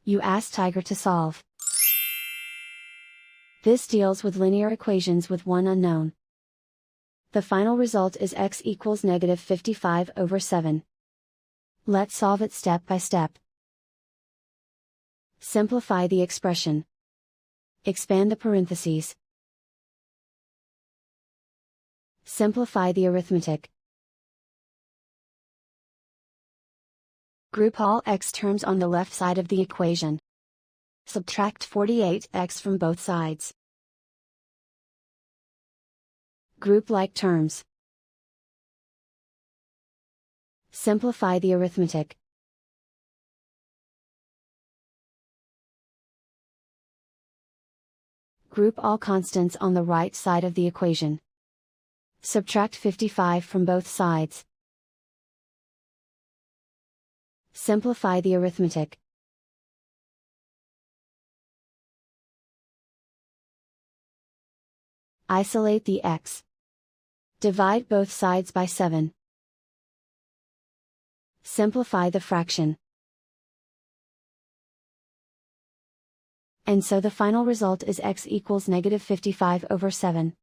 You ask Tiger to solve. This deals with linear equations with one unknown. The final result is x equals -55/7. Let's solve it step by step. Simplify the expression. Expand the parentheses. Simplify the arithmetic. Group all x terms on the left side of the equation. Subtract 48x from both sides. Group like terms. Simplify the arithmetic. Group all constants on the right side of the equation. Subtract 55 from both sides. Simplify the arithmetic. Isolate the x. Divide both sides by 7. Simplify the fraction. And so the final result is x equals -55/7.